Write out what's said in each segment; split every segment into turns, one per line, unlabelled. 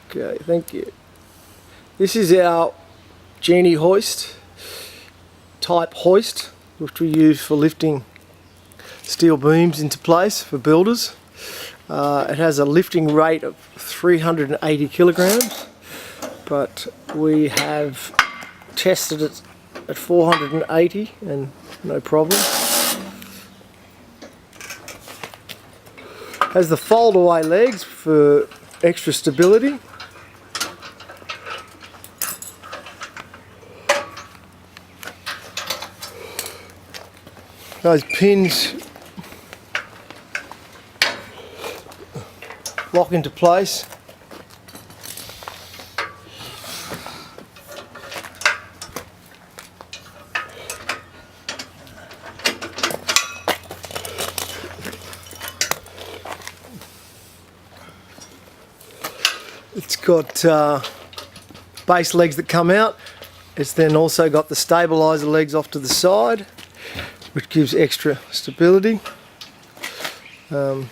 Okay, thank you. This is our Genie hoist, type hoist, which we use for lifting steel beams into place for builders. It has a lifting rate of 380 kilograms, but we have tested it at 480 and no problem. Has the fold away legs for extra stability. Those pins lock into place. It's got base legs that come out. It's then also got the stabilizer legs off to the side, which gives extra stability. The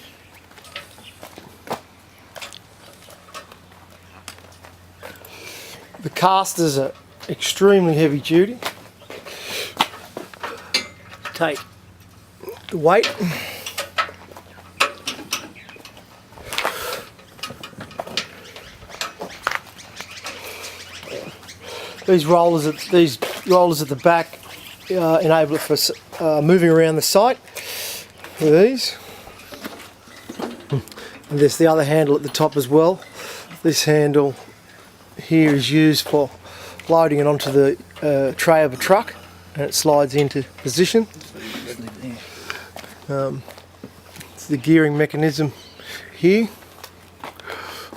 casters are extremely heavy duty. Take the weight. These rollers at the back enable it for moving around the site with these. And there's the other handle at the top as well. This handle here is used for loading it onto the tray of a truck, and it slides into position. It's the gearing mechanism here.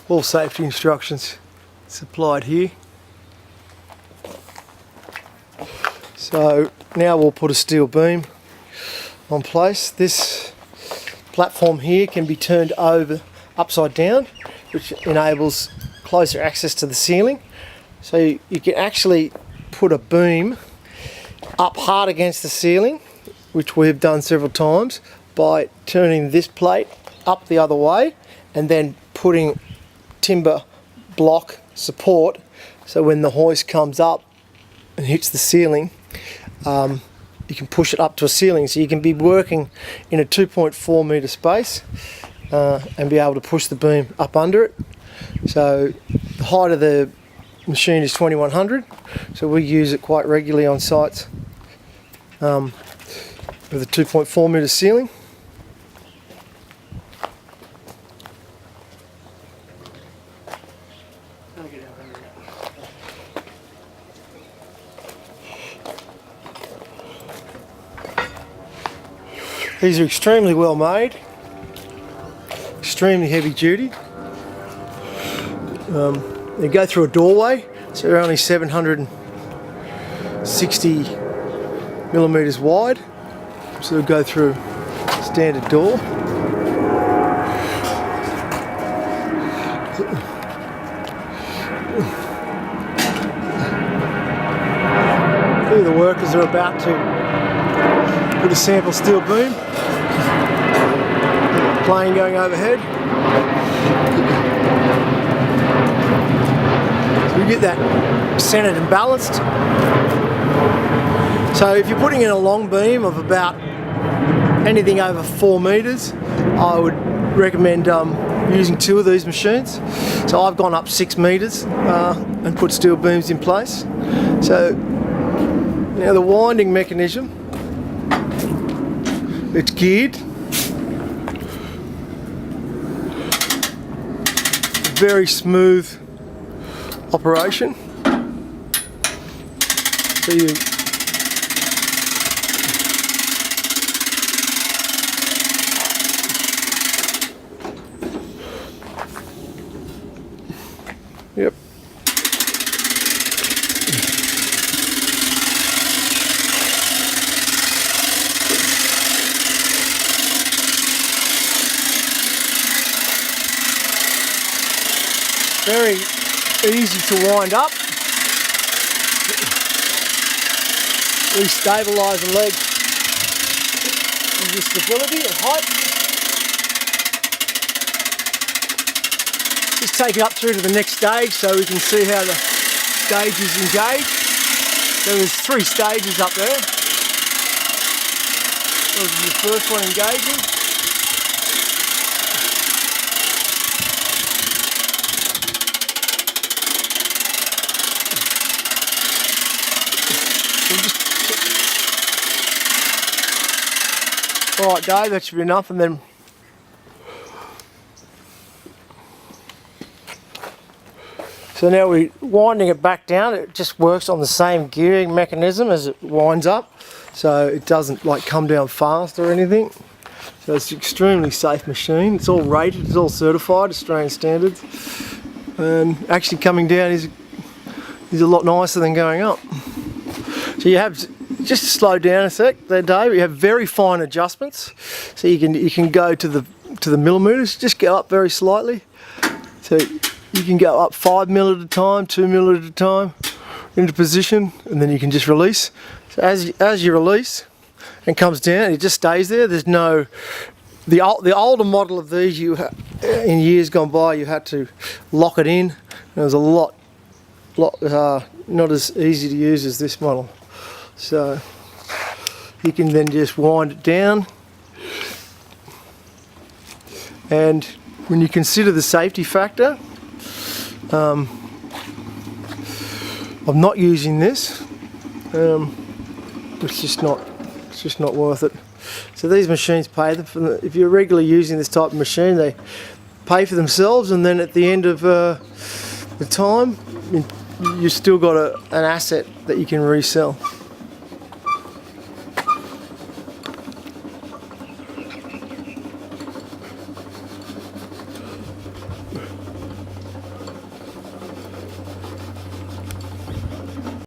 All safety instructions supplied here. So now we'll put a steel beam on place. This platform here can be turned over upside down, which enables closer access to the ceiling. So you can actually put a beam up hard against the ceiling, which we've done several times, by turning this plate up the other way and then putting timber block support, so when the hoist comes up and hits the ceiling, you can push it up to a ceiling, so you can be working in a 2.4 metre space and be able to push the beam up under it. So the height of the machine is 2100, so we use it quite regularly on sites with a 2.4 metre ceiling. These are extremely well made, extremely heavy duty. They go through a doorway, so they're only 760 millimetres wide, so they'll go through a standard door. Here the workers are about to put a sample steel beam. Plane going overhead. So we get that centered and balanced. So if you're putting in a long beam of about anything over 4 metres, I would recommend using 2 of these machines. So I've gone up 6 metres and put steel beams in place. So now the winding mechanism, it's geared. Very smooth operation. So you yep. Very easy to wind up. We stabilise the legs with the stability and height. just take it up through to the next stage so we can see how the gauge is engaged. So there's 3 stages up there. This is the first one engaging. Alright Dave, that should be enough, and then so now we're winding it back down. It just works on the same gearing mechanism as it winds up, so it doesn't like come down fast or anything. So it's an extremely safe machine. It's all rated, it's all certified, Australian standards, and actually coming down is a lot nicer than going up. So you have, just to slow down a sec there Dave, you have very fine adjustments, so you can go to the millimeters, just go up very slightly. So you can go up 5 mil at a time, 2 mil at a time into position, and then you can just release. So as you release and comes down, it just stays there. There's no, the older model of these, in years gone by, you had to lock it in. It was a lot not as easy to use as this model. So you can then just wind it down, and when you consider the safety factor, I'm not using this. It's just not worth it. So these machines pay them. If you're regularly using this type of machine, they pay for themselves, and then at the end of the time, you've still got an asset that you can resell.